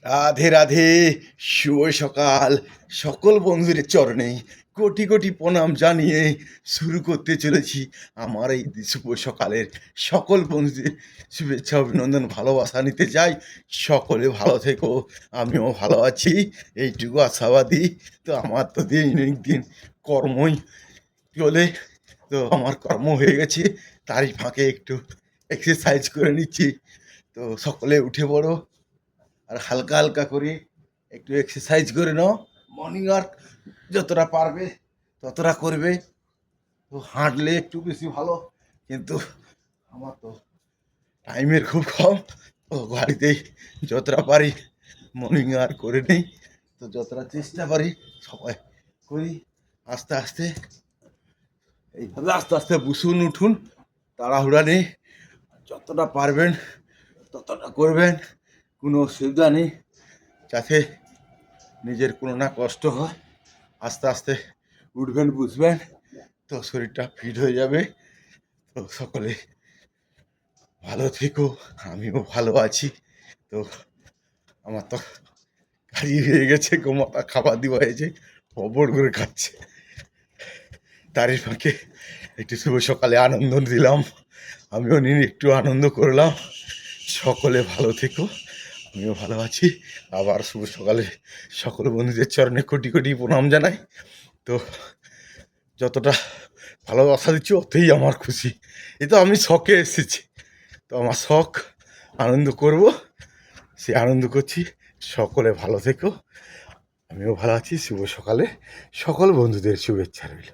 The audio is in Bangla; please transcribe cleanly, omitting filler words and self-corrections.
রাধে রাধে, শুভ সকাল। সকল বন্ধুদের চরণে কোটি কোটি প্রণাম জানিয়ে শুরু করতে চলেছি আমার এই শুভ সকালের সকল বন্ধুদের শুভেচ্ছা, অভিনন্দন, ভালোবাসা নিতে চাই। সকলে ভালো থেকো, আমিও ভালো আছি, এইটুকু আশাবাদী। তো আমার তো দিন দিন কর্মই চলে, তো আমার কর্ম হয়ে গেছে, তারই ফাঁকে একটু এক্সারসাইজ করে নিচ্ছি। তো সকলে উঠে পড়ো আর হালকা হালকা করে একটু এক্সারসাইজ করে নাও। মর্নিং ওয়ার্ক যতটা পারবে ততটা করবে। তো হাঁটলে একটু বেশি ভালো, কিন্তু আমার তো টাইমের খুব কম। তো বাড়িতেই যতটা পারি মর্নিং ওয়ার্ক করে নিই। তো যতটা চেষ্টা পারি সবাই করি। আস্তে আস্তে এইভাবে আস্তে আস্তে বসুন, উঠুন, তাড়াহুড়া নেই। যতটা পারবেন ততটা করবেন, কোনো অসুবিধা নেই, যাতে নিজের কোনো না কষ্ট হয়। আস্তে আস্তে উঠবেন, বুঝবেন, তো শরীরটা ফিট হয়ে যাবে। তো সকলে ভালো থেকো, আমিও ভালো আছি। তো আমার তো কাজই হয়ে গেছে, গোমাতা খাবার দেওয়া হয়েছে, খবর করে খাচ্ছে। তারই ফাঁকে একটু শুভ সকালে আনন্দ দিলাম, আমিও নিয়ে একটু আনন্দ করলাম। সকলে ভালো থেকো, আমিও ভালো আছি। আবার শুভ সকালে সকল বন্ধুদের চরণে কোটি কোটি প্রণাম জানাই। তো যতটা ভালোবাসা দিচ্ছি অতই আমার খুশি। এ তো আমি শখে এসেছি, তো আমার শখ আনন্দ করব, সে আনন্দ করছি। সকলে ভালো থেকো, আমিও ভালো আছি। শুভ সকালে সকল বন্ধুদের শুভেচ্ছা রইল।